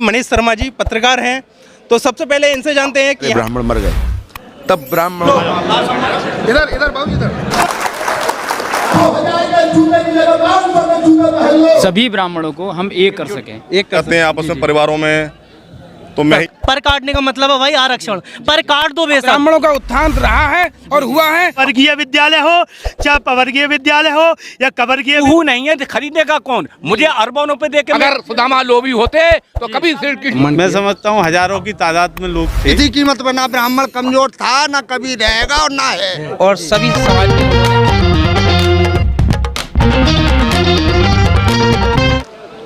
मनीष शर्मा जी पत्रकार हैं, तो सबसे पहले इनसे जानते हैं कि ब्राह्मण मर गए तब ब्राह्मण इधर बाबू इधर सभी ब्राह्मणों को हम एक कर सकें, एक करते हैं आपस में परिवारों में, तो मैं पर काटने का मतलब है भाई आरक्षण पर काट दो बेशक। ब्राह्मणों का उत्थान रहा है और हुआ है। वर्गीय विद्यालय हो चाहे पवर्गीय विद्यालय हो या कवर्गीय वो नहीं है, खरीदने का कौन? मुझे अरबों रुपए दे के अगर सुदामा लोभी होते तो कभी सिर की मैं समझता हूँ हजारों की तादाद में लोग थे। किसी कीमत पर ना ब्राह्मण कमजोर था, ना कभी रहेगा और ना है। और सभी समाज के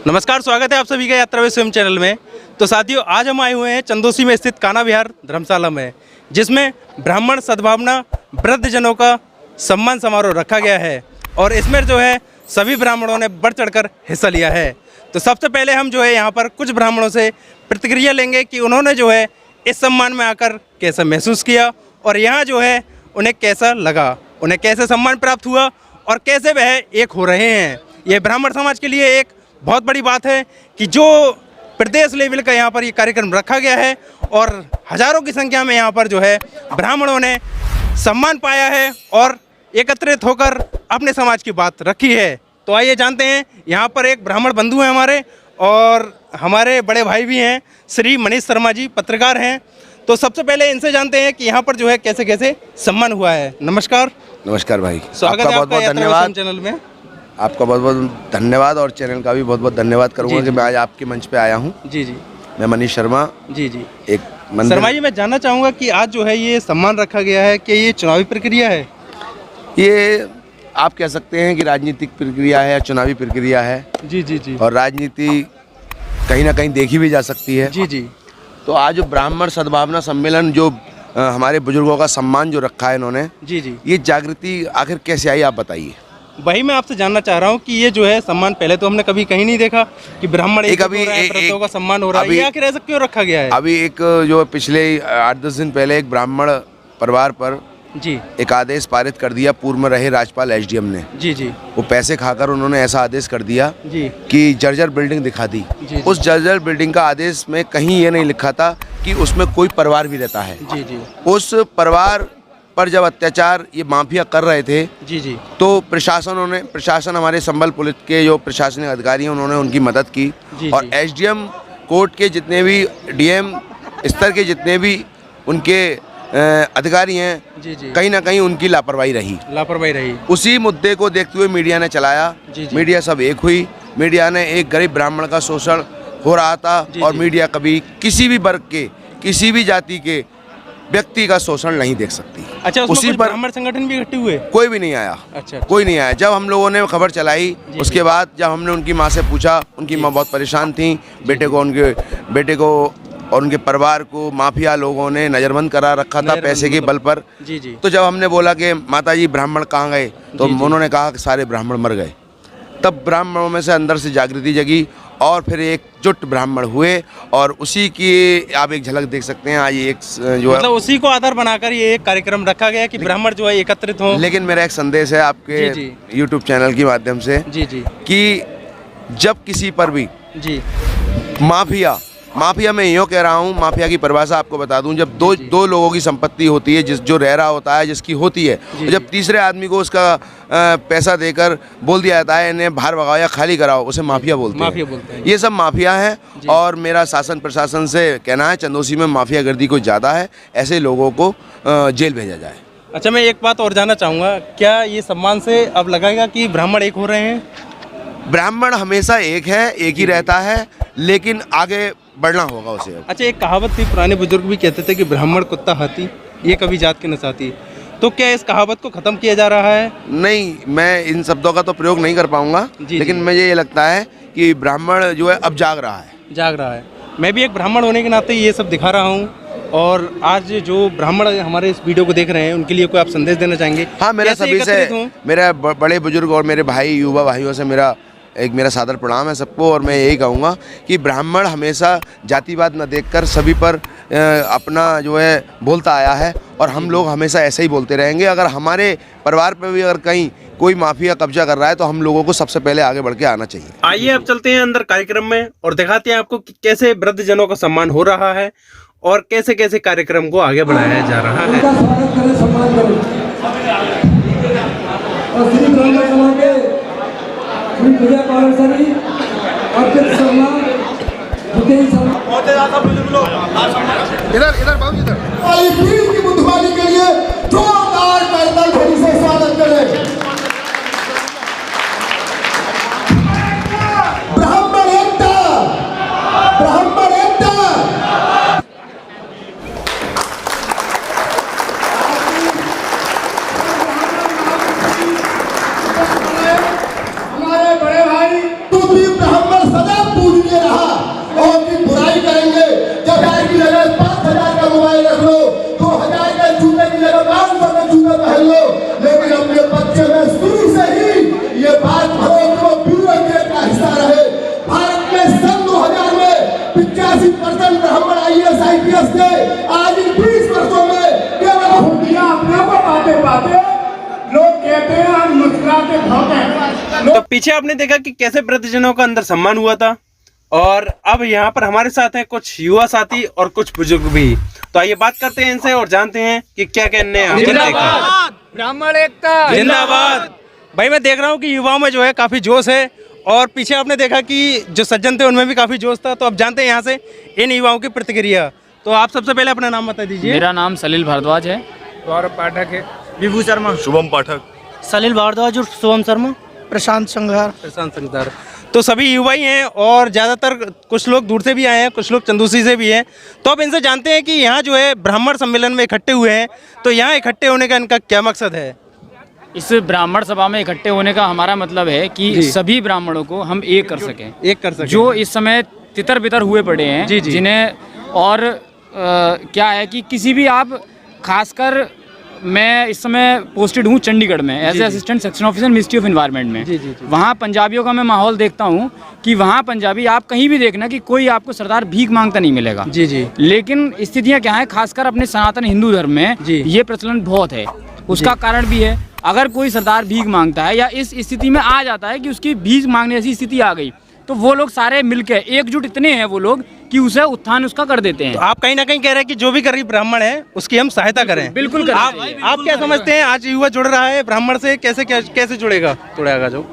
नमस्कार, स्वागत है आप सभी का यात्रा वे स्वयं चैनल में। तो साथियों, आज हम आए हुए हैं चंदोसी में स्थित कान्हा विहार धर्मशाला में, जिसमें ब्राह्मण सद्भावना वृद्धजनों का सम्मान समारोह रखा गया है और इसमें जो है सभी ब्राह्मणों ने बढ़ चढ़कर हिस्सा लिया है। तो सबसे पहले हम जो है यहाँ पर कुछ ब्राह्मणों से प्रतिक्रिया लेंगे कि उन्होंने जो है इस सम्मान में आकर कैसा महसूस किया और यहाँ जो है उन्हें कैसा लगा, उन्हें कैसे सम्मान प्राप्त हुआ और कैसे वह एक हो रहे हैं। ये ब्राह्मण समाज के लिए एक बहुत बड़ी बात है कि जो प्रदेश लेवल का यहाँ पर ये कार्यक्रम रखा गया है और हजारों की संख्या में यहाँ पर जो है ब्राह्मणों ने सम्मान पाया है और एकत्रित होकर अपने समाज की बात रखी है। तो आइए जानते हैं, यहाँ पर एक ब्राह्मण बंधु हैं हमारे और हमारे बड़े भाई भी हैं, श्री मनीष शर्मा जी पत्रकार हैं। तो सबसे पहले इनसे जानते हैं कि यहाँ पर जो है कैसे कैसे सम्मान हुआ है। नमस्कार। नमस्कार भाई, स्वागत है बहुत बहुत आपका धन्यवाद चैनल में। आपका बहुत बहुत धन्यवाद और चैनल का भी बहुत बहुत धन्यवाद करूंगा कि मैं आज आपके मंच पे आया हूं। जी जी, मैं मनीष शर्मा। जी जी, एक मंदिर। शर्मा जी, मैं जानना चाहूँगा कि आज जो है ये सम्मान रखा गया है कि ये चुनावी प्रक्रिया है? ये आप कह सकते हैं कि राजनीतिक प्रक्रिया है या चुनावी प्रक्रिया है। जी जी जी। और राजनीति कहीं ना कहीं देखी भी जा सकती है। जी जी। तो आज ब्राह्मण सद्भावना सम्मेलन जो हमारे बुजुर्गों का सम्मान जो रखा है इन्होंने, जी जी, ये जागृति आखिर कैसे आई, आप बताइए। वही मैं आपसे जानना चाह रहा हूँ कि ये जो है सम्मान पहले तो हमने कभी कहीं नहीं देखा कि ब्राह्मण एक वृद्धों का सम्मान हो रहा है, ये आखिर ऐसा क्यों रखा गया है? अभी एक जो पिछले 8-10 दिन पहले एक ब्राह्मण परिवार पर जी एक आदेश पारित कर दिया पूर्व में रहे राज्यपाल एसडीएम ने। जी जी। वो पैसे खाकर उन्होंने ऐसा आदेश कर दिया जी कि जर्जर बिल्डिंग दिखा दी। जी। उस जर्जर बिल्डिंग का आदेश में कहीं ये नहीं लिखा था कि उसमें कोई परिवार भी रहता है। जी जी। उस परिवार पर जब अत्याचार ये माफिया कर रहे थे, जी जी, तो प्रशासन हमारे संबल पुलिस के जो प्रशासनिक अधिकारी हैं उन्होंने उनकी मदद की। जी, और जी। एसडीएम कोर्ट के जितने भी डीएम स्तर के जितने भी उनके अधिकारी हैं, जी जी, कहीं ना कहीं उनकी लापरवाही रही। उसी मुद्दे को देखते हुए मीडिया ने चलाया। जी जी। मीडिया सब एक हुई। मीडिया ने एक गरीब ब्राह्मण का शोषण हो रहा था जी और जी। मीडिया कभी किसी भी वर्ग के, किसी भी जाति के व्यक्ति का शोषण नहीं देख सकती। अच्छा, उसी पर ब्राह्मण संगठन भी इकट्ठे हुए? कोई भी नहीं आया। अच्छा, कोई नहीं आया। जब हम लोगों ने खबर चलाई, उसके बाद जब हमने उनकी माँ से पूछा, उनकी माँ बहुत परेशान थी। बेटे को और उनके परिवार को माफिया लोगों ने नज़रबंद करा रखा था पैसे के बल पर। जी जी। तो जब हमने बोला कि माताजी ब्राह्मण कहाँ गए, तो उन्होंने कहा कि सारे ब्राह्मण मर गए। तब ब्राह्मणों में से अंदर से जागृति जगी और फिर एकजुट ब्राह्मण हुए और उसी की आप एक झलक देख सकते हैं। आज एक जो मतलब उसी को आधार बनाकर ये एक कार्यक्रम रखा गया कि ब्राह्मण जो है एकत्रित हो। लेकिन मेरा एक संदेश है आपके जी, YouTube चैनल के माध्यम से, जी जी, कि जब किसी पर भी जी, माफिया मैं यूँ कह रहा हूँ, माफिया की परिभाषा आपको बता दूं, जब दो लोगों की संपत्ति होती है, जो रह रहा होता है, जिसकी होती है, जब तीसरे आदमी को उसका पैसा देकर बोल दिया जाता है इन्हें बाहर भगाओ या खाली कराओ, उसे माफिया बोलते हैं। ये सब माफिया है और मेरा शासन प्रशासन से कहना है, चंदोसी में माफिया गर्दी कुछ ज़्यादा है, ऐसे लोगों को जेल भेजा जाए। अच्छा, मैं एक बात और जानना चाहूँगा, क्या ये सम्मान से अब लगेगा कि ब्राह्मण एक हो रहे हैं? ब्राह्मण हमेशा एक है, एक ही रहता है, लेकिन आगे बढ़ना होगा उसे। अच्छा, एक कहावत थी, पुराने बुजुर्ग भी कहते थे कि ब्राह्मण कुत्ता हाथी, ये कभी जात के न साथी। तो क्या इस कहावत को ख़त्म किया जा रहा है? नहीं, मैं इन शब्दों का तो प्रयोग नहीं कर पाऊंगा, लेकिन मुझे ये लगता है कि ब्राह्मण जो है अब जाग रहा है। मैं भी एक ब्राह्मण होने के नाते ये सब दिखा रहा हूँ। और आज जो ब्राह्मण हमारे इस वीडियो को देख रहे हैं, उनके लिए कोई आप संदेश देना चाहेंगे? हाँ, मेरा सभी से, मेरा बड़े बुजुर्ग और मेरे भाई, युवा भाइयों से मेरा सादर प्रणाम है सबको। और मैं यही कहूँगा कि ब्राह्मण हमेशा जातिवाद न देखकर सभी पर अपना जो है बोलता आया है और हम लोग हमेशा ऐसे ही बोलते रहेंगे। अगर हमारे परिवार पर भी अगर कहीं कोई माफिया कब्जा कर रहा है तो हम लोगों को सबसे पहले आगे बढ़ के आना चाहिए। आइए अब चलते हैं अंदर कार्यक्रम में और दिखाते हैं आपको कि कैसे वृद्धजनों का सम्मान हो रहा है और कैसे कैसे कार्यक्रम को आगे बढ़ाया जा रहा है। इधर बाबू इधर। की बुद्धवाली के लिए जोरदार पैदल ध्वनि से स्वागत करें। ब्राह्मण एकता, ब्राह्मण एकता। हमारे बड़े भाई तू भी ब्राह्मण सदा पूजनीय रहा और भी बुराई करेंगे। जब की जगह 5,000 का मोबाइल रख लो, 2,000 के जूते की जगह 500 के जूते पहन लो, लेकिन अपने बच्चे में शुरू से ही ये बात भरो कि वो ब्यूरोक्रेट का हिस्सा रहे। भारत में सन 2000 में 85% ब्राह्मण IAS IPS थे। आज इन 20 वर्षों में केवल हुंडियां अपने को पाते पाते लोग कहते हैं हम मुस्कुराते भौंके। तो पीछे आपने देखा कि कैसे वृद्धजनों का अंदर सम्मान हुआ था और अब यहाँ पर हमारे साथ हैं कुछ युवा साथी और कुछ बुजुर्ग भी। तो आइए बात करते हैं इनसे और जानते हैं कि क्या कहने हैं। जिंदाबाद ब्राह्मण एकता, जिंदाबाद। भाई मैं देख रहा हूँ कि युवाओं में जो है काफी जोश है और पीछे आपने देखा कि जो सज्जन थे उनमें भी काफी जोश था। तो अब जानते हैं यहाँ से इन युवाओं की प्रतिक्रिया। तो आप सबसे पहले अपना नाम बता दीजिए। मेरा नाम सलील भारद्वाज है। गौरव पाठक है। विभू शर्मा, शुभम पाठक, सलील भारद्वाज और शुभम शर्मा, प्रशांत संघार। प्रशांत संगदार। तो सभी युवा ही हैं और ज़्यादातर कुछ लोग दूर से भी आए हैं, कुछ लोग चंदूसी से भी हैं। तो अब इनसे जानते हैं कि यहाँ जो है ब्राह्मण सम्मेलन में इकट्ठे हुए हैं, तो यहाँ इकट्ठे होने का इनका क्या मकसद है। इस ब्राह्मण सभा में इकट्ठे होने का हमारा मतलब है कि सभी ब्राह्मणों को हम एक कर सकें, एक कर सकें। जो इस समय तितर बितर हुए पड़े हैं, जिन्हें और क्या है कि किसी भी आप खासकर मैं इस समय पोस्टेड हूँ चंडीगढ़ में as a assistant section officer ministry of environment में। वहाँ पंजाबियों का मैं माहौल देखता हूँ कि वहाँ पंजाबी आप कहीं भी देखना कि कोई आपको सरदार भीख मांगता नहीं मिलेगा। लेकिन स्थितियाँ क्या है, खासकर अपने सनातन हिंदू धर्म में ये प्रचलन बहुत है। उसका कारण भी है, अगर कोई सरदार भीख मांगता है या इस स्थिति में आ जाता है कि उसकी भीख मांगने ऐसी स्थिति आ गई, तो वो लोग सारे मिलकर एकजुट इतने हैं वो लोग कि उसे उत्थान उसका कर देते हैं। तो आप कहीं ना कहीं कह रहे हैं कि जो भी गरीब ब्राह्मण है उसकी हम सहायता करें। बिल्कुल करें। आप क्या समझते हैं, आज युवा जुड़ रहा है ब्राह्मण से, कैसे जुड़ेगा जो?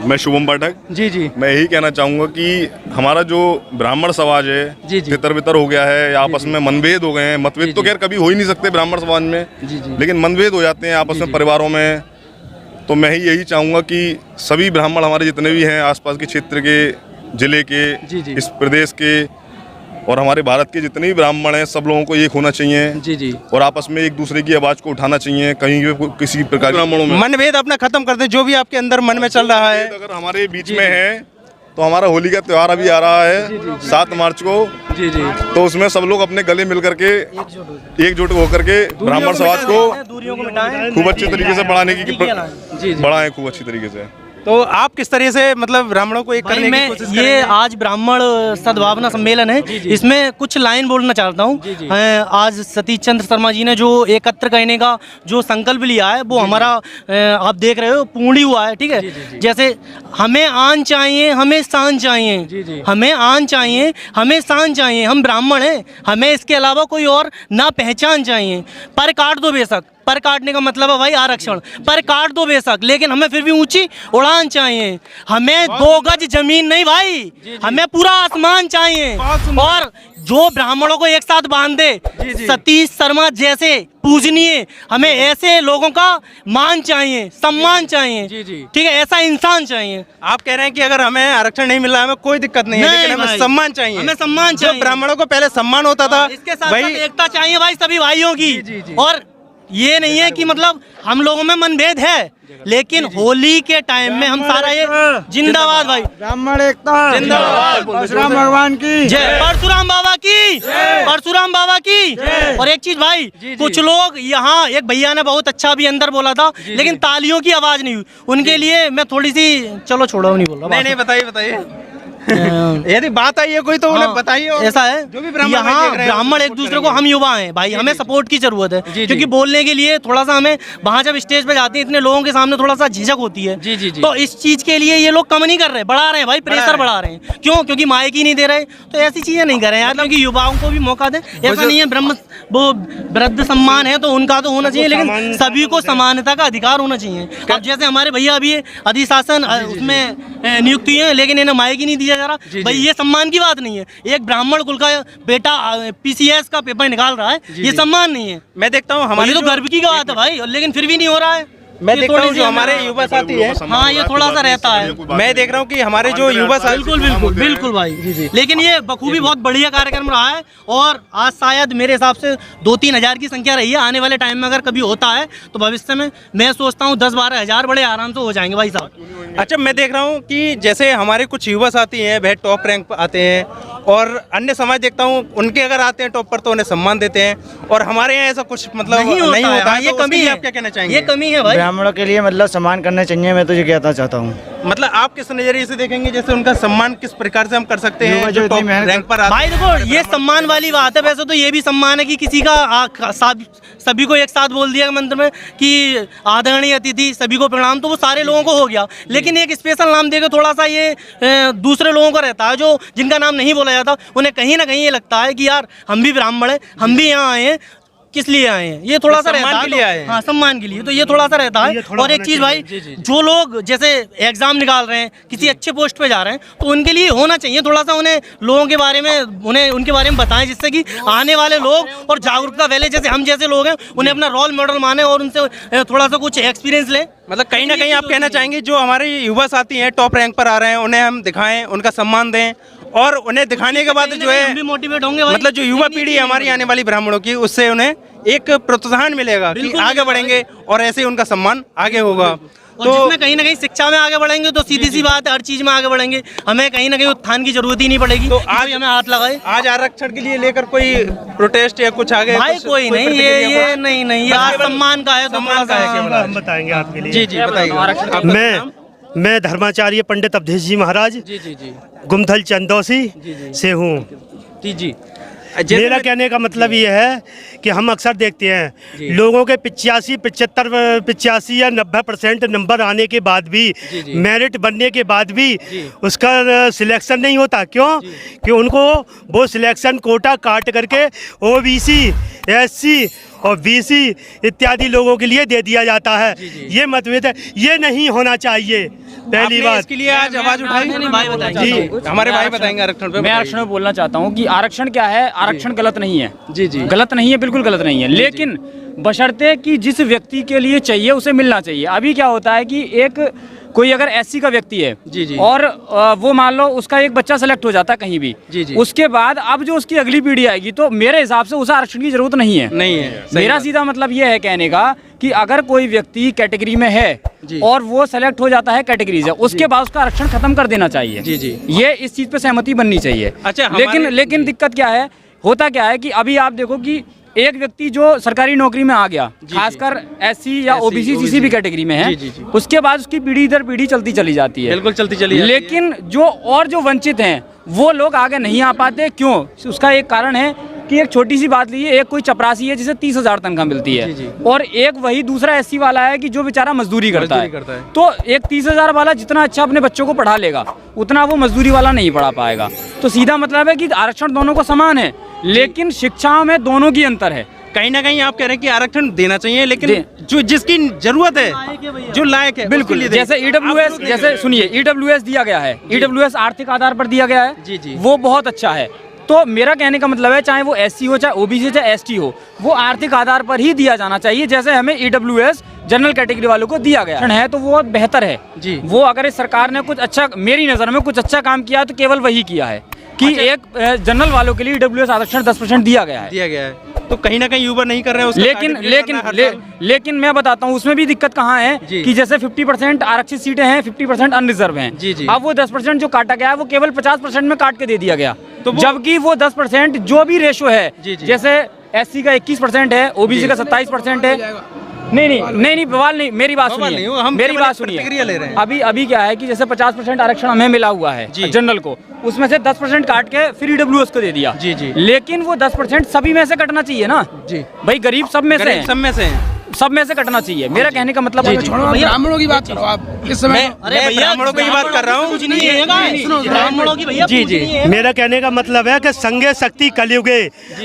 मैं शुभम पाठक। जी। मैं यही कहना चाहूँगा कि हमारा जो ब्राह्मण समाज है तितर बितर हो गया है, आपस में मनभेद हो गए हैं। मतभेद तो खैर कभी हो ही नहीं सकते ब्राह्मण समाज में, लेकिन मनभेद हो जाते हैं आपस में परिवारों में। तो मैं ही यही चाहूँगा कि सभी ब्राह्मण हमारे जितने भी हैं आसपास के क्षेत्र के, जिले के, इस प्रदेश के और हमारे भारत के जितने भी ब्राह्मण हैं, सब लोगों को एक होना चाहिए और आपस में एक दूसरे की आवाज़ को उठाना चाहिए। कहीं भी किसी प्रकार के ब्राह्मणों में मनभेद अपना खत्म कर दें, जो भी आपके अंदर मन में चल रहा है। अगर हमारे बीच में है तो हमारा होली का त्यौहार अभी आ रहा है 7 मार्च को। तो उसमें सब लोग अपने गले मिल करके एकजुट होकर के ब्राह्मण समाज को खूब अच्छे तरीके से बढ़ाएं खूब अच्छी तरीके से। तो आप किस तरह से मतलब ब्राह्मणों को एक करने की कोशिश करेंगे? ये आज ब्राह्मण सद्भावना सम्मेलन है, इसमें कुछ लाइन बोलना चाहता हूँ। आज सतीश चंद्र शर्मा जी ने जो एकत्र कहने का जो संकल्प लिया है वो हमारा आप देख रहे हो पूर्ण ही हुआ है। ठीक है, जैसे हमें आन चाहिए, हमें शान चाहिए, हमें आन चाहिए, हमें शान चाहिए। हम ब्राह्मण हैं, हमें इसके अलावा कोई और ना पहचान चाहिए। पर काट दो बेशक, पर काटने का मतलब है भाई आरक्षण, पर काट दो बेशक, लेकिन हमें फिर भी ऊंची उड़ान चाहिए। हमें 2 गज जमीन नहीं भाई, हमें पूरा आसमान चाहिए। और जो ब्राह्मणों को एक साथ बांध दे, सतीश शर्मा जैसे पूजनीय, हमें ऐसे लोगों का मान चाहिए, सम्मान चाहिए। ठीक है, ऐसा इंसान चाहिए। आप कह रहे हैं कि अगर हमें आरक्षण नहीं मिल रहा है, हमें कोई दिक्कत नहीं है, लेकिन हमें सम्मान चाहिए। हमें सम्मान चाहिए। जो ब्राह्मणों को पहले सम्मान होता था, इसके साथ एकता चाहिए भाई सभी भाइयों की। और ये नहीं है कि मतलब हम लोगों में मनभेद है, लेकिन होली के टाइम में हम सारा ये जिंदाबाद भाई, ब्राह्मण एकता जिंदाबाद, परशुराम भगवान की जय, परशुराम बाबा की, परशुराम बाबा की। और एक चीज भाई, कुछ लोग यहाँ, एक भैया ने बहुत अच्छा भी अंदर बोला था, लेकिन तालियों की आवाज नहीं हुई। उनके लिए मैं थोड़ी सी, चलो छोड़ो, नहीं बोल रहा। नहीं बताइए। यदि बात आई है कोई तो उन्हें बताइए। और ऐसा है, जो भी ब्राह्मण भाई यहाँ देख रहे हैं, ब्राह्मण एक दूसरे को, हम युवा हैं भाई, हमें सपोर्ट की जरूरत है, क्योंकि बोलने के लिए थोड़ा सा हमें वहाँ जब स्टेज पे जाते हैं इतने लोगों के सामने थोड़ा सा झिझक होती है। तो इस चीज के लिए ये लोग कम नहीं कर रहे, बढ़ा रहे हैं भाई, प्रेशर बढ़ा रहे हैं। क्यों? क्योंकि माइक ही नहीं दे रहे, तो ऐसी चीजें नहीं कर रहे यार, क्योंकि युवाओं को भी मौका दें। ऐसा नहीं है ब्रह्म वो वृद्ध सम्मान है तो उनका तो होना चाहिए, लेकिन सभी को समानता का अधिकार होना चाहिए। अब जैसे हमारे भैया अभी अधिशासन उसमें नियुक्ति है, लेकिन इन्हें माइक ही नहीं दिया जा रहा भाई, ये सम्मान की बात नहीं है। एक ब्राह्मण कुल का बेटा PCS का पेपर निकाल रहा है, ये सम्मान नहीं है। मैं देखता हूँ हमारे तो गर्व की बात है भाई, लेकिन फिर भी नहीं हो रहा है। मैं देखता हूँ जो हमारे युवा साथी है, हाँ ये थोड़ा सा रहता है। मैं देख रहा हूँ कि हमारे जो युवा साथी, बिल्कुल बिल्कुल बिल्कुल भाई, लेकिन ये बखूबी बहुत बढ़िया कार्यक्रम रहा है, और आज शायद मेरे हिसाब से 2-3 हज़ार की संख्या रही है। आने वाले टाइम में अगर कभी होता है तो भविष्य में मैं सोचता हूँ 10-12 हज़ार बड़े आराम से हो जाएंगे भाई साहब। अच्छा, मैं देख रहा हूँ कि जैसे हमारे कुछ युवा साथी हैं वह टॉप रैंक पर आते हैं, और अन्य समाज देखता हूँ उनके अगर आते हैं टॉप पर तो उन्हें सम्मान देते हैं, और हमारे यहाँ ऐसा कुछ मतलब नहीं होता है। ये तो कमी है, आप क्या कहना चाहेंगे? ये कमी है भाई, ब्राह्मणों के लिए मतलब सम्मान करना चाहिए, मैं तो ये कहना चाहता हूँ। मतलब आप किस नजरिए से देखेंगे, जैसे उनका सम्मान किस प्रकार से हम कर सकते हैं जो टॉप रैंक पर आते भाई? देखो ये सम्मान वाली बात है, वैसे तो ये भी सम्मान है कि किसी का सभी को एक साथ बोल दिया मंत्र में कि आदरणीय अतिथि सभी को प्रणाम, तो वो सारे लोगों को हो गया। लेकिन एक स्पेशल नाम देकर थोड़ा सा ये दूसरे लोगों को रहता है, जो जिनका नाम नहीं बोला जाता, उन्हें कहीं ना कहीं ये लगता है कि यार हम भी ब्राह्मण हैं, हम भी यहाँ आए हैं, किस लिए आए हैं, ये थोड़ा सा रहता है। के लिए आए हैं। हाँ, सम्मान के लिए, तो ये थोड़ा सा रहता है। और एक चीज़ भाई, जो लोग जैसे एग्जाम निकाल रहे हैं, किसी अच्छे पोस्ट पे जा रहे हैं, तो उनके लिए होना चाहिए थोड़ा सा, उन्हें लोगों के बारे में, उन्हें उनके बारे में बताएं, जिससे कि आने वाले लोग और जागरूकता फैले, जैसे हम जैसे लोग हैं उन्हें अपना रोल मॉडल माने और उनसे थोड़ा सा कुछ एक्सपीरियंस लें। मतलब कहीं ना कहीं आप कहना चाहेंगे जो हमारे युवा साथी हैं टॉप रैंक पर आ रहे हैं, उन्हें हम दिखाएं, उनका सम्मान दें, और उन्हें दिखाने के बाद जो है मोटिवेट होंगे भाई। मतलब जो युवा पीढ़ी है हमारी आने वाली ब्राह्मणों की, उससे उन्हें एक प्रोत्साहन मिलेगा कि आगे बढ़ेंगे, और ऐसे ही उनका सम्मान आगे होगा। तो जिसमें कहीं ना कहीं शिक्षा में आगे बढ़ेंगे तो सीधी सी बात है, हर चीज में आगे बढ़ेंगे, हमें कहीं ना कहीं उत्थान की जरूरत ही नहीं पड़ेगी। तो आज हमें हाथ लगाए, आज आरक्षण के लिए लेकर कोई प्रोटेस्ट या कुछ आगे भाई कोई नहीं, ये नहीं, आज सम्मान का है, सम्मान का है केवल। हम बताएंगे आपके लिए। जी बताइए। मैं धर्माचार्य पंडित अवधेश जी महाराज गुमथल चंदौसी से हूँ। जी मेरा कहने का मतलब ये है कि हम अक्सर देखते हैं लोगों के 85 या 90% नंबर आने के बाद भी, मेरिट बनने के बाद भी उसका सिलेक्शन नहीं होता। क्यों? कि उनको वो सिलेक्शन कोटा काट करके OBC, SC और BC इत्यादि लोगों के लिए दे दिया जाता है। ये मतभेद है, ये नहीं होना चाहिए। पहली बात इसके लिए आज आवाज उठाई जी, हमारे भाई बताएंगे आरक्षण पे। मैं आरक्षण में बोलना चाहता हूँ कि आरक्षण क्या है, आरक्षण गलत नहीं है। जी गलत नहीं है, बिल्कुल गलत नहीं है, लेकिन बशर्ते कि जिस व्यक्ति के लिए चाहिए उसे मिलना चाहिए। अभी क्या होता है कि एक कोई अगर SC का व्यक्ति है और वो मान लो उसका एक बच्चा सेलेक्ट हो जाता है कहीं भी, उसके बाद अब जो उसकी अगली पीढ़ी आएगी, तो मेरे हिसाब से उसे आरक्षण की जरूरत नहीं है। मेरा सीधा मतलब ये है कहने का कि अगर कोई व्यक्ति कैटेगरी में है और वो सेलेक्ट हो जाता है कैटेगरी से, उसके बाद उसका आरक्षण खत्म कर देना चाहिए। ये इस चीज पे सहमति बननी चाहिए। अच्छा, लेकिन दिक्कत क्या है, होता क्या है कि अभी आप देखो कि एक व्यक्ति जो सरकारी नौकरी में आ गया, खासकर SC या OBC किसी भी कैटेगरी में है, उसके बाद उसकी पीढ़ी दर पीढ़ी चलती चली जाती है, बिल्कुल चलती चली जाती है। लेकिन जो वंचित हैं वो लोग आगे नहीं आ पाते। क्यों? उसका एक कारण है कि एक छोटी सी बात लीजिए, एक कोई चपरासी है जिसे 30,000 तनख्वाह मिलती है, और एक वही दूसरा SC वाला है कि जो बेचारा मजदूरी करता है। तो एक 30,000 वाला जितना अच्छा अपने बच्चों को पढ़ा लेगा, उतना वो मजदूरी वाला नहीं पढ़ा पाएगा। तो सीधा मतलब है कि आरक्षण दोनों को समान है, लेकिन शिक्षा में दोनों की अंतर है। कहीं ना कहीं आप कह रहे हैं कि आरक्षण देना चाहिए, लेकिन जो जिसकी जरूरत है, जो लायक है, बिल्कुल। जैसे EWS, जैसे सुनिए, EWS दिया गया है, EWS आर्थिक आधार पर दिया गया है, वो बहुत अच्छा है। तो मेरा कहने का मतलब है, चाहे वो SC हो, चाहे OBC हो, चाहे ST हो, वो आर्थिक आधार पर ही दिया जाना चाहिए, जैसे हमें EWS जनरल कैटेगरी वालों को दिया गया है तो वो बेहतर है जी। वो अगर इस सरकार ने कुछ अच्छा, मेरी नज़र में कुछ अच्छा काम किया तो केवल वही किया है कि एक जनरल वालों के लिए EWS आरक्षण 10% दिया गया है। तो कहीं ना कहीं युवा नहीं कर रहे हैं उसका। लेकिन मैं बताता हूँ उसमें भी दिक्कत कहाँ है कि जैसे 50% आरक्षित सीटें हैं, 50% अनरिजर्व हैं। अब वो 10% जो काटा गया है वो केवल 50% में काट के दे दिया गया, तो जबकि वो 10% जो भी रेशो है, जैसे SC का 21% है, OBC का 27% है, नहीं बवाल नहीं, मेरी बात बवाल सुनिए, नहीं, हम मेरी केवल बात एक सुनिए। प्रतिक्रिया ले रहे हैं। अभी क्या है कि जैसे 50% आरक्षण हमें मिला हुआ है जनरल को, उसमें से 10% काट के फिर ईडब्ल्यूएस को दे दिया। जी। लेकिन वो 10% सभी में से कटना चाहिए ना जी, भाई गरीब सब में से सब में से हैं। सब में से कटना चाहिए। मेरा कहने का मतलब ब्राह्मणों की बात करो आप इस समय। अरे ब्राह्मणों की बात कर रहा हूँ। ब्राह्मणों की भैया जी मेरा कहने का मतलब है कि संघे शक्ति कलयुगे,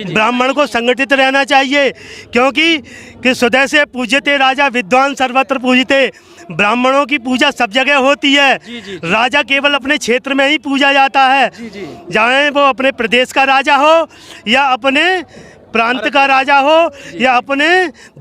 ब्राह्मण को संगठित रहना चाहिए, क्योंकि कि सदैव से पूज्यते राजा विद्वान सर्वत्र पूजते। ब्राह्मणों की पूजा सब जगह होती है। राजा केवल अपने क्षेत्र में ही पूजा जाता है, चाहे वो अपने प्रदेश का राजा हो या अपने प्रांत का राजा हो या अपने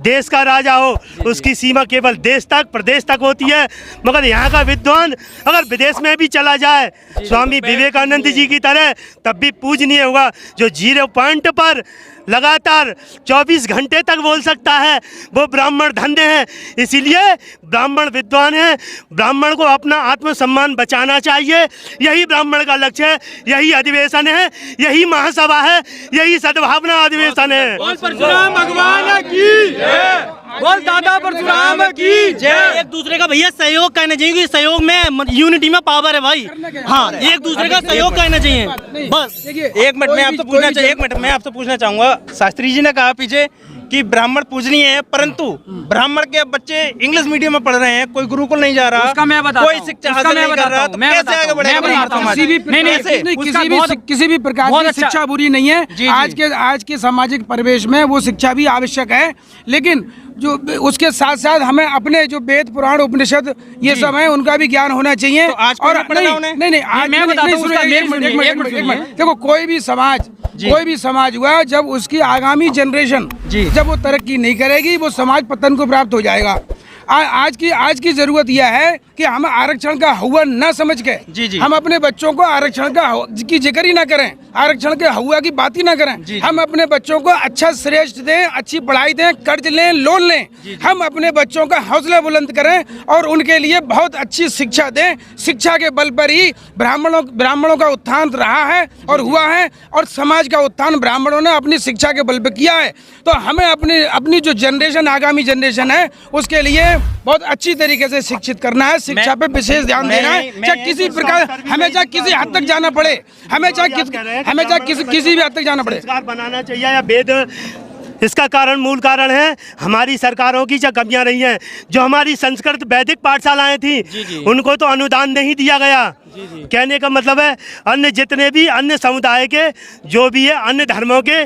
देश का राजा हो, उसकी सीमा केवल देश तक प्रदेश तक होती है। मगर यहाँ का विद्वान अगर विदेश में भी चला जाए स्वामी विवेकानंद जी की तरह, तब भी पूजनीय होगा। जो 0 पॉइंट पर लगातार 24 घंटे तक बोल सकता है, वो ब्राह्मण धन्य है। इसीलिए ब्राह्मण विद्वान है। ब्राह्मण को अपना आत्मसम्मान बचाना चाहिए, यही ब्राह्मण का लक्ष्य है, यही अधिवेशन है, यही महासभा है, यही सद्भावना अधिवेशन है। परशुराम भगवान की जय, बोल दादा परशुराम की जय। एक दूसरे का भैया सहयोग करना चाहिए, क्योंकि सहयोग में यूनिटी में पावर है भाई। हाँ, एक दूसरे का सहयोग करना चाहिए बस। एक मिनट में आपसे पूछना चाहिए, 1 मिनट में आपसे पूछना चाहूंगा। शास्त्री जी ने कहा पीछे कि ब्राह्मण पूजनीय है, परंतु ब्राह्मण के बच्चे इंग्लिश मीडियम में पढ़ रहे हैं, कोई गुरुकुल नहीं जा रहा, उसका मैं बताता कोई हूं, शिक्षा उसका हासिल मैं नहीं कर रहा, तो मैं कैसे बताता आगे हूं, बढ़ेगा मैं ब्राह्मण बताता हूं। समाज? किसी भी प्रकार बहुत की अच्छा। शिक्षा बुरी नहीं है। आज के सामाजिक परिवेश में वो शिक्षा भी आवश्यक है, लेकिन जो उसके साथ साथ हमें अपने जो वेद पुराण उपनिषद ये सब है उनका भी ज्ञान होना चाहिए। तो आज और नहीं पढ़ा उन्हें? नहीं आज मैं बताता हूं, उसका एक मिनट। देखो कोई भी समाज हुआ, जब उसकी आगामी जनरेशन जब वो तरक्की नहीं करेगी, वो समाज पतन को प्राप्त हो जाएगा। आज की जरूरत यह है कि हम आरक्षण का हुआ न समझ के हम अपने बच्चों को आरक्षण की जिक्र ही ना करें, आरक्षण के हुआ की बात ही ना करें। हम अपने बच्चों को अच्छा श्रेष्ठ दें, अच्छी पढ़ाई दें, कर्ज लें, लोन लें। हम अपने बच्चों का हौसला बुलंद करें और उनके लिए बहुत अच्छी शिक्षा दें। शिक्षा के बल पर ही ब्राह्मणों का उत्थान रहा है और हुआ है, और समाज का उत्थान ब्राह्मणों ने अपनी शिक्षा के बल पर किया है। तो हमें अपनी जो जनरेशन, आगामी जनरेशन है, उसके लिए बहुत अच्छी तरीके से शिक्षित करना है, शिक्षा पे विशेष ध्यान देना है। चाहे किसी प्रकार हमें चाहे किसी हद तक जाना पड़े, हमें चाहे किसी भी हद तक जाना पड़े, संस्कार बनाना चाहिए या वेद। इसका मूल कारण है हमारी सरकारों की जो कमियां रही हैं। जो हमारी संस्कृत वैदिक पाठशालाएं थी, उनको तो अनुदान नहीं दिया गया। कहने का मतलब है अन्य जितने भी अन्य समुदाय के जो भी है, अन्य धर्मों के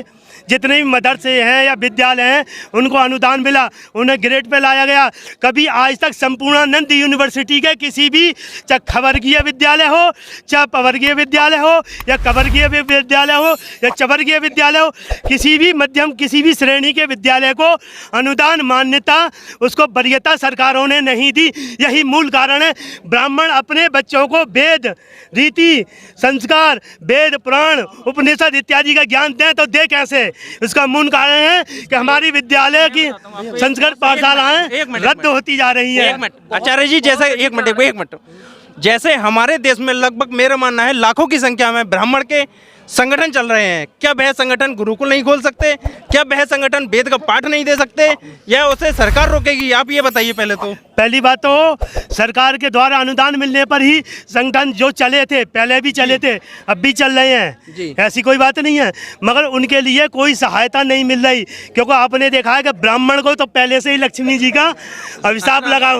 जितने भी मदरसे हैं या विद्यालय हैं, उनको अनुदान मिला, उन्हें ग्रेड पे लाया गया। कभी आज तक संपूर्णानंद यूनिवर्सिटी के किसी भी, चाहे खवर्गीय विद्यालय हो, चाहे पवर्गीय विद्यालय हो, या कवर्गीय विद्यालय हो, या चवर्गीय विद्यालय हो, किसी भी मध्यम किसी भी श्रेणी के विद्यालय को अनुदान मान्यता, उसको वरीयता सरकारों ने नहीं दी। यही मूल कारण है। ब्राह्मण अपने बच्चों को वेद, रीति, संस्कार, वेद, पुराण, उपनिषद इत्यादि का ज्ञान दें, तो दे कैसे? इसका मूल कारण है कि हमारी विद्यालय की संस्कृत पाठशालाएं रद्द होती जा रही हैं। एक मिनट आचार्य जी, जैसे एक मिनट, जैसे हमारे देश में लगभग मेरा मानना है लाखों की संख्या में ब्राह्मण के संगठन चल रहे हैं, क्या वह संगठन गुरुकुल नहीं खोल सकते? क्या वह संगठन वेद का पाठ नहीं दे सकते, या उसे सरकार रोकेगी? आप ये बताइए पहले तो। पहली बात तो सरकार के द्वारा अनुदान मिलने पर ही संगठन जो चले थे, पहले भी चले थे, अब भी चल रहे हैं, ऐसी कोई बात नहीं है। मगर उनके लिए कोई सहायता नहीं मिल रही, क्योंकि आपने देखा है कि ब्राह्मण को तो पहले से ही लक्ष्मी जी का अभिशाप लगा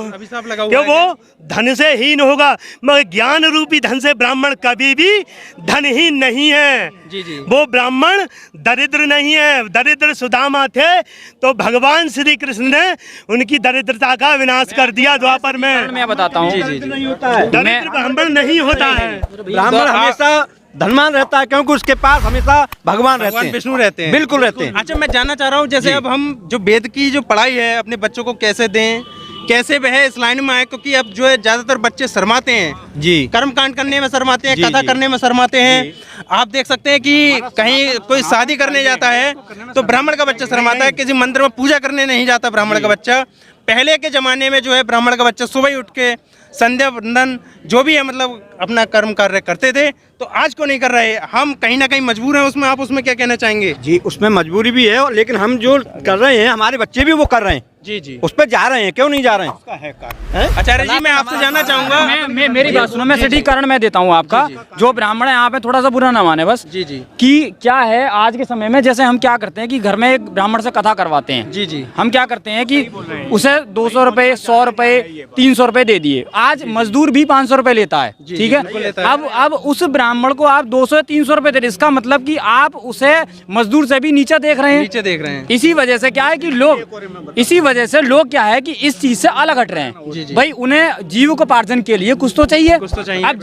क्यों वो धन से हीन होगा, मगर ज्ञान रूपी धन से ब्राह्मण कभी भी धनहीन नहीं है। वो ब्राह्मण दरिद्र नहीं है। दरिद्र सुदामा थे तो भगवान श्री कृष्ण ने उनकी दरिद्रता का विनाश कर दिया द्वापर में। मैं बताता हूँ, दरिद्र ब्राह्मण नहीं होता है। ब्राह्मण हमेशा धनवान रहता है, क्योंकि उसके पास हमेशा भगवान रहते हैं, विष्णु रहते हैं, बिल्कुल रहते हैं। अच्छा, मैं जानना चाह रहा हूँ, जैसे अब हम जो वेद की जो पढ़ाई है अपने बच्चों को कैसे दें, कैसे वह इस लाइन में आए, क्योंकि अब जो है ज्यादातर बच्चे शर्माते हैं जी, कर्म कांड करने में शर्माते हैं, कथा करने में शर्माते हैं। आप देख सकते हैं कि कहीं कोई शादी करने जाता है तो ब्राह्मण का बच्चा शर्माता है, किसी मंदिर में पूजा करने नहीं जाता ब्राह्मण का बच्चा। पहले के जमाने में जो है ब्राह्मण का बच्चा सुबह ही उठ के संध्या वंदन जो भी है मतलब अपना कर्म कार्य करते थे, तो आज को नहीं कर रहे। हम कहीं ना कहीं मजबूर हैं उसमें, आप उसमें क्या कहना चाहेंगे? जी, उसमें मजबूरी भी है, लेकिन हम जो कर रहे हैं हमारे बच्चे भी वो कर रहे हैं जी जी। उस पर जा रहे हैं, क्यों नहीं जा रहे हैं? उसका है कारण। आचार्य जी, मैं आपसे जानना चाहूंगा, मेरी बात सुनो, मैं सटीक कारण मैं देता हूँ आपका। जो ब्राह्मण है यहाँ पे थोड़ा सा बुरा ना माने बस, जी जी, कि क्या है आज के समय में, जैसे हम क्या करते हैं कि घर में एक ब्राह्मण से कथा करवाते हैं। जी जी, हम क्या करते हैं कि उसे 200 रुपए, 100 रुपए, 300 रुपए दे दिए। आज मजदूर भी 500 रुपए लेता है, ठीक है। अब उस ब्राह्मण को आप 200 300 रुपए दे रहे, इसका मतलब कि आप उसे मजदूर से भी नीचे देख रहे हैं। नीचे देख रहे हैं। इसी वजह से क्या है कि लोग क्या है कि इस चीज से अलग हट रहे हैं। भाई उन्हें जीविकोपार्जन के लिए कुछ तो चाहिए। अब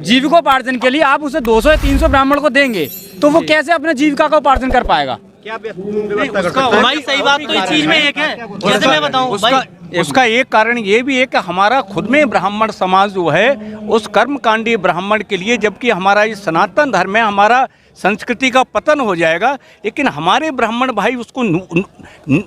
जीविकोपार्जन के लिए आप उसे 200 या 300 ब्राह्मण को देंगे तो वो कैसे अपने जीविका का उपार्जन कर पाएगा? भाई सही बात तो इस चीज में एक है, जैसे मैं बताऊं भाई, उसका एक कारण ये भी है कि हमारा खुद में ब्राह्मण समाज जो है उस कर्मकांडी ब्राह्मण के लिए, जबकि हमारा ये सनातन धर्म है, हमारा संस्कृति का पतन हो जाएगा, लेकिन हमारे ब्राह्मण भाई उसको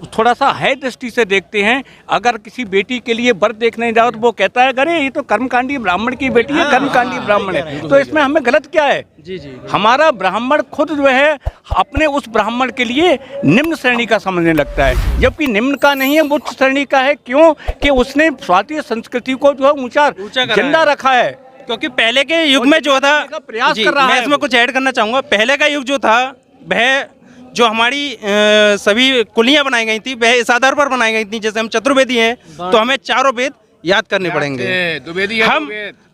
थोड़ा सा है दृष्टि से देखते हैं। अगर किसी बेटी के लिए वर देखने जाओ तो वो कहता है अरे ये तो कर्मकांडी ब्राह्मण की बेटी है, कर्मकांडी ब्राह्मण है, तो इसमें हमें गलत क्या है? जी जी, हमारा ब्राह्मण खुद जो है अपने उस ब्राह्मण के लिए निम्न श्रेणी का समझने लगता है, जबकि निम्न का नहीं है, उच्च श्रेणी का है। क्यों? कि उसने भारतीय संस्कृति को जो है ऊंचा जिंदा रखा है। क्योंकि पहले के युग में जो था, प्रयास जी, कर रहा मैं है। इसमें कुछ ऐड करना चाहूँगा। पहले का युग जो था वह जो हमारी सभी कुलियाँ बनाई गई थी वह इस आधार पर बनाई गई थी, जैसे हम चतुर्वेदी हैं तो हमें चारों वेद याद करने पड़ेंगे, हम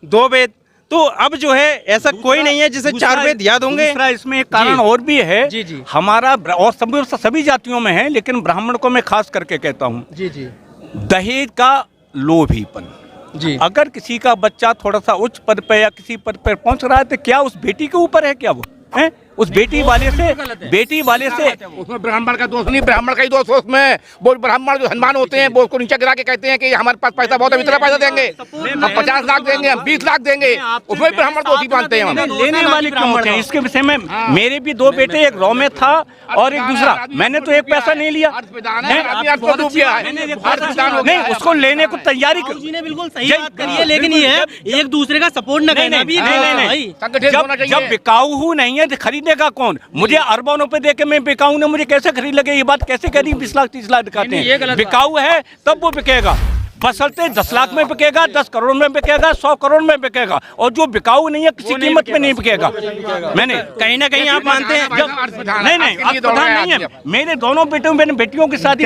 2 वेद। तो अब जो है ऐसा कोई नहीं है जिसे 4 वेद याद होंगे। दूसरा इसमें एक कारण और भी है, जी जी, हमारा और सभी जातियों में है, लेकिन ब्राह्मण को मैं खास करके कहता हूँ, जी जी, दहेज का लोभीपन। जी, अगर किसी का बच्चा थोड़ा सा उच्च पद पे या किसी पद पर पहुंच रहा है तो क्या उस बेटी के ऊपर है? क्या वो है उस बेटी वाले से उसमें ब्राह्मण का दोष नहीं, ब्राह्मण का ही दोष है उसमें। वो ब्राह्मण जो हनुमान होते हैं वो उसको नीचे गिरा के कहते हैं कि हमारे पास पैसा बहुत है, इतना पैसा देंगे, हम 50 लाख देंगे, हम 20 लाख देंगे, उसमें ब्राह्मण दोषी मानते हैं हम। लेने वाले क्यों होते हैं? इसके विषय में मेरे भी 2 बेटे, एक रॉ में था और एक दूसरा, मैंने तो एक पैसा नहीं लिया, नहीं उसको लेने को तैयारी ने बिल्कुल सही बात करी है, लेकिन ये है एक दूसरे का सपोर्ट न करना भी। जब बिकाऊ हूँ नहीं है तो खरीदेगा कौन? मुझे अरबों रुपए दे के मैं बिकाऊ ने मुझे कैसे खरीद लगे? ये बात कैसे करी? 20 लाख 30 लाख दिखाते हैं, बिकाऊ है तब वो बिकेगा। बसलते 10 लाख में बिकेगा, 10 करोड़ में बिकेगा, 100 करोड़ में बिकेगा, और जो बिकाऊ नहीं है किसी कीमत में नहीं बिकेगा। मैंने कहीं ना कहीं आप मानते हैं नहीं नहीं है। मेरे दोनों बेटियों की शादी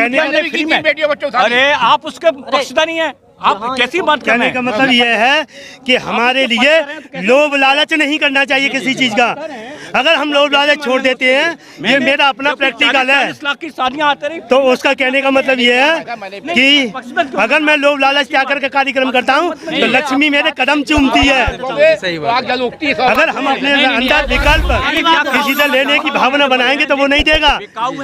फ्री में। अरे आप उसके पक्षधर नहीं है, आप कैसी बात कहने का मतलब यह है कि हमारे लिए लोभ लालच नहीं करना चाहिए किसी चीज का। अगर हम लोभ लालच छोड़ देते हैं, ये मेरा अपना प्रैक्टिकल है, 40 लाख की शादियां आते रही, तो उसका कहने का मतलब ये है कि अगर मैं लोभ लालच क्या करके कार्यक्रम करता हूँ तो लक्ष्मी मेरे कदम चूमती है। अगर हम अपने अंदर विकल्प किसी से लेने की भावना बनाएंगे तो वो नहीं देगा।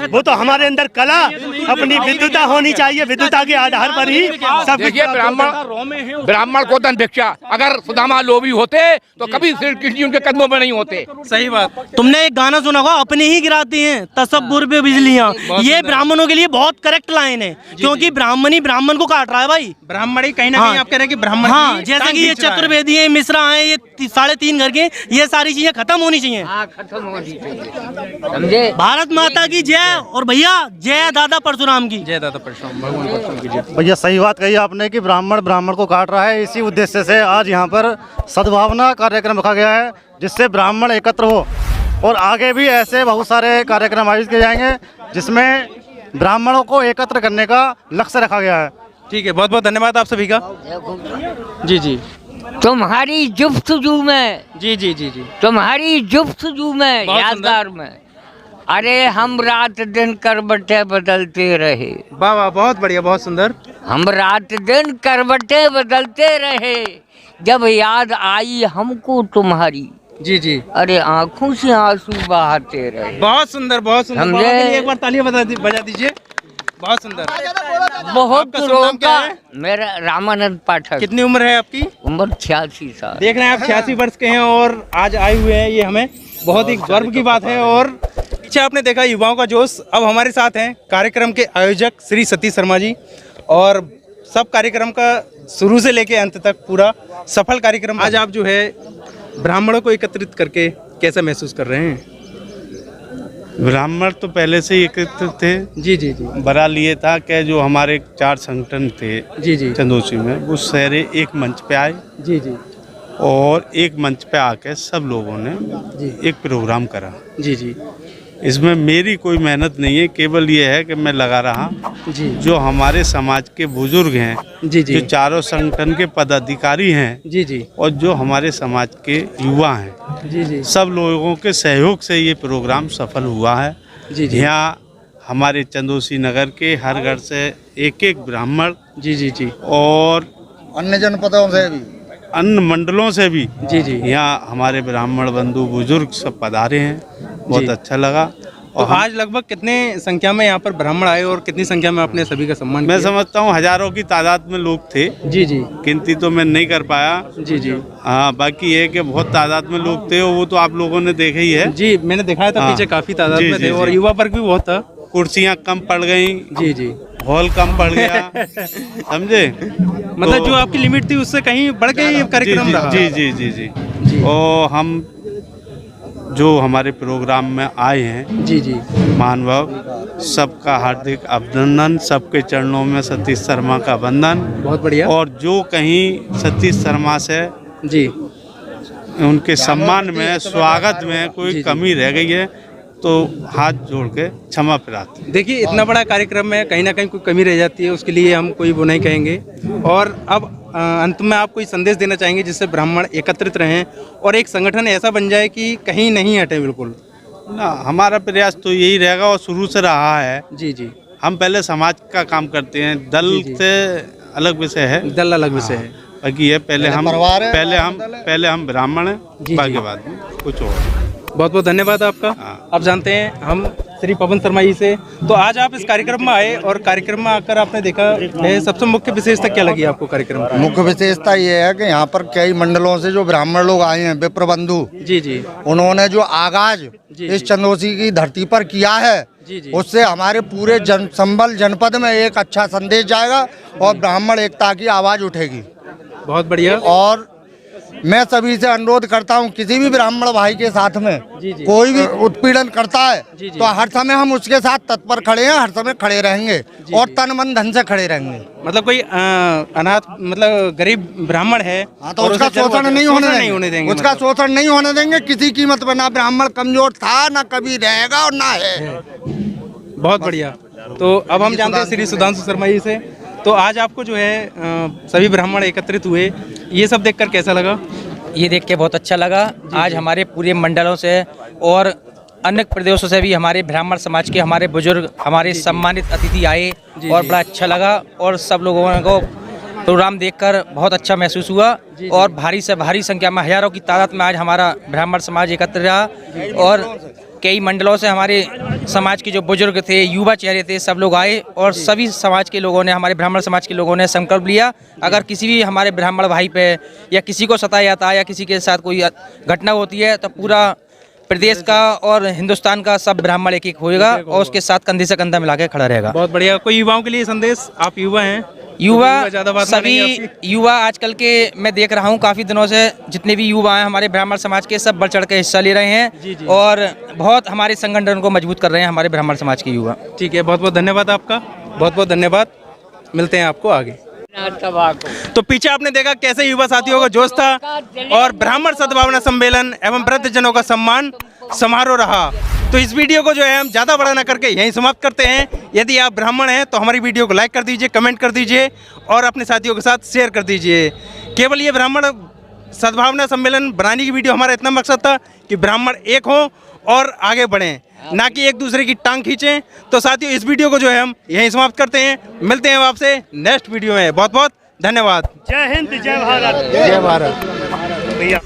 वो तो हमारे अंदर कला, अपनी विद्वता होनी चाहिए, विद्वता के आधार पर ही सब। ब्राह्मण को धन भिक्षा, अगर सुदामा लोभी होते तो कभी श्री कृष्ण उनके कदमों में नहीं होते। सही बात। तुमने एक गाना सुना होगा, अपने ही गिराती हैं तसब्बुर पे बिजलियां। ये ब्राह्मणों के लिए बहुत करेक्ट लाइन है, क्योंकि ब्राह्मण ही ब्राह्मण को काट रहा है भाई। ब्राह्मण ही कहीं ना कहीं आप कह रहे हैं कि ब्राह्मण, हाँ, जैसे कि ये चतुर्वेदी है, मिश्रा है, ये 3.5 घर के, ये सारी चीजें खत्म होनी चाहिए। भारत माता की जय, और भैया जय दादा परशुराम की। जय दादा परशुराम, भगवान परशुराम की जय। भैया सही बात कही आपने कि ब्राह्मण को काट रहा है। इसी उद्देश्य से आज यहाँ पर सद्भावना कार्यक्रम रखा गया है, जिससे ब्राह्मण एकत्र हो, और आगे भी ऐसे बहुत सारे कार्यक्रम आयोजित किए जाएंगे जिसमें ब्राह्मणों को एकत्र करने का लक्ष्य रखा गया है। ठीक है, बहुत बहुत धन्यवाद आप सभी का। जी जी, तुम्हारी जुफ्तजू में, जी जी जी जी, तुम्हारी जुफ्तजू में, यादगार में, अरे हम रात दिन करवटें बदलते रहे। वाह वाह, बहुत बढ़िया, बहुत सुंदर। हम रात दिन करवटें बदलते रहे, जब याद आई हमको तुम्हारी, जी जी, अरे आंखों से आंसू बहाते रहे। बहुत सुंदर, बहुत सुंदर। बाबा के लिए एक बार तालियां बजा दीजिए। बहुत सुंदर, बहुत रोका। मेरा रामानंद पाठक। कितनी उम्र है आपकी? उम्र 86 साल। देख रहे हैं आप 86 वर्ष के हैं और आज आए हुए हैं, ये हमें बहुत ही गर्व की बात है। और पीछे आपने देखा युवाओं का जोश। अब हमारे साथ हैं कार्यक्रम के आयोजक श्री सतीश शर्मा जी, और सब कार्यक्रम का शुरू से लेके अंत तक पूरा सफल कार्यक्रम। आज आप जो है ब्राह्मणों को एकत्रित करके कैसा महसूस कर रहे हैं? ब्राह्मण तो पहले से ही एकत्रित थे। जी जी जी बहरहाल ये था कि जो हमारे 4 संगठन थे जी जी चंदोसी में, वो सारे एक मंच पे आए जी जी और एक मंच पे आके सब लोगों ने एक प्रोग्राम करा। जी जी इसमें मेरी कोई मेहनत नहीं है, केवल ये है कि मैं लगा रहा जी जो हमारे समाज के बुजुर्ग हैं, जी जी जो चारों संगठन के पदाधिकारी हैं जी जी और जो हमारे समाज के युवा हैं, जी जी सब लोगों के सहयोग से ये प्रोग्राम सफल हुआ है। जी जी यहाँ हमारे चंदोसी नगर के हर घर से एक एक ब्राह्मण जी जी जी और अन्य जनपदों से भी, अन्य मंडलों से भी जी जी यहाँ हमारे ब्राह्मण बंधु बुजुर्ग सब पधारे हैं। बहुत अच्छा लगा। तो आज लगभग कितने संख्या में यहाँ पर ब्राह्मण आए और कितनी संख्या में आपने सभी का सम्मान मैं किया? समझता हूँ हजारों की तादाद में लोग थे। जी जी गिनती तो मैं नहीं कर पाया। जी जी हाँ, बाकी ये कि बहुत तादाद में लोग थे, वो तो आप लोगों ने देखा ही है। जी मैंने दिखाया था हाँ। पीछे काफी तादाद जी, में जी, थे और जी। युवा वर्ग भी बहुत था। कुर्सियाँ कम पड़ गई, जी जी हॉल कम पड़ गया, समझे? मतलब जो आपकी लिमिट थी उससे कहीं बढ़ के ये कार्यक्रम रहा। जी जी जी जी जी। और हम जो हमारे प्रोग्राम में आए हैं जी जी महानुभाव, सबका हार्दिक अभिनंदन, सबके चरणों में सतीश शर्मा का वंदन। बहुत बढ़िया। और जो कहीं सतीश शर्मा से जी उनके सम्मान में, स्वागत में कोई कमी रह गई है तो हाथ जोड़ के क्षमा प्रार्थना। देखिए इतना बड़ा कार्यक्रम है, कहीं ना कहीं कोई कमी रह जाती है, उसके लिए हम कोई वो नहीं कहेंगे। और अब अंत में आप कोई संदेश देना चाहेंगे जिससे ब्राह्मण एकत्रित रहें और एक संगठन ऐसा बन जाए कि कहीं नहीं हटे बिल्कुल? ना, हमारा प्रयास तो यही रहेगा और शुरू से रहा है। जी जी हम पहले समाज का काम करते हैं, दल जी, जी। से अलग विषय है, दल अलग विषय है। बाकी ये पहले हम ब्राह्मण हैं, जी, बाकी जी। बाद में कुछ और। बहुत बहुत धन्यवाद आपका। हाँ। आप जानते हैं हम श्री पवन शर्मा जी से, तो आज आप इस कार्यक्रम में आए और कार्यक्रम में आकर आपने देखा है, सबसे मुख्य विशेषता क्या लगी आपको कार्यक्रम की? मुख्य विशेषता ये है कि यहाँ पर कई मंडलों से जो ब्राह्मण लोग आए हैं, विप्र बंधु, जी जी उन्होंने जो आगाज इस चंदोसी की धरती पर किया है, जी जी उससे हमारे पूरे संबल जनपद में एक अच्छा संदेश जाएगा और ब्राह्मण एकता की आवाज उठेगी। बहुत बढ़िया। और मैं सभी से अनुरोध करता हूँ, किसी भी ब्राह्मण भाई के साथ में जी, जी। कोई भी उत्पीड़न करता है जी, जी। तो हर समय हम उसके साथ तत्पर खड़े हैं, हर समय खड़े रहेंगे और तन मन धन से खड़े रहेंगे। मतलब कोई अनाथ मतलब गरीब ब्राह्मण है हाँ, तो और उसका उसे शोषण नहीं होने देंगे, उसका मतलब। शोषण नहीं होने देंगे किसी कीमत पर। ना ब्राह्मण कमजोर था, ना कभी रहेगा और ना है। बहुत बढ़िया। तो अब हम जानते हैं श्री सुधांशु शर्मा जी से, तो आज आपको जो है सभी ब्राह्मण एकत्रित हुए, ये सब देखकर कैसा लगा? ये देख के बहुत अच्छा लगा। आज हमारे पूरे मंडलों से और अन्य प्रदेशों से भी हमारे ब्राह्मण समाज के हमारे बुजुर्ग, हमारे सम्मानित अतिथि आए और बड़ा अच्छा लगा और सब लोगों को प्रोग्राम देखकर बहुत अच्छा महसूस हुआ। और भारी से भारी संख्या में, हजारों की तादाद में आज हमारा ब्राह्मण समाज एकत्र रहा और कई मंडलों से हमारे समाज के जो बुजुर्ग थे, युवा चेहरे थे, सब लोग आए और सभी समाज के लोगों ने, हमारे ब्राह्मण समाज के लोगों ने संकल्प लिया, अगर किसी भी हमारे ब्राह्मण भाई पे या किसी को सताया जाता है या किसी के साथ कोई घटना होती है तो पूरा प्रदेश का और हिंदुस्तान का सब ब्राह्मण एक होएगा और उसके साथ कंधे से कंधा मिला के खड़ा रहेगा। बहुत बढ़िया। कोई युवाओं के लिए संदेश? आप युवा हैं, युवा सभी युवा आजकल के मैं देख रहा हूँ काफ़ी दिनों से जितने भी युवा हैं हमारे ब्राह्मण समाज के, सब बढ़ चढ़ के हिस्सा ले रहे हैं और बहुत हमारे संगठन को मजबूत कर रहे हैं हमारे ब्राह्मण समाज के युवा। ठीक है, बहुत बहुत धन्यवाद आपका, बहुत बहुत धन्यवाद। मिलते हैं आपको आगे। तो पीछे आपने देखा कैसे युवा साथियों का जोश था और ब्राह्मण सद्भावना सम्मेलन एवं वृद्धजनों का सम्मान समारोह रहा। तो इस वीडियो को जो है हम ज़्यादा बड़ा ना करके यहीं समाप्त करते हैं। यदि आप ब्राह्मण हैं तो हमारी वीडियो को लाइक कर दीजिए, कमेंट कर दीजिए और अपने साथियों के साथ शेयर कर दीजिए। केवल ये ब्राह्मण सद्भावना सम्मेलन बनाने की वीडियो हमारा इतना मकसद था कि ब्राह्मण एक हों और आगे बढ़ें, ना कि एक दूसरे की टांग खींचें। तो साथियों इस वीडियो को जो है हम यहीं समाप्त करते हैं। मिलते हैं आपसे नेक्स्ट वीडियो में। बहुत बहुत धन्यवाद। जय हिंद, जय भारत। जय भारत। भैया।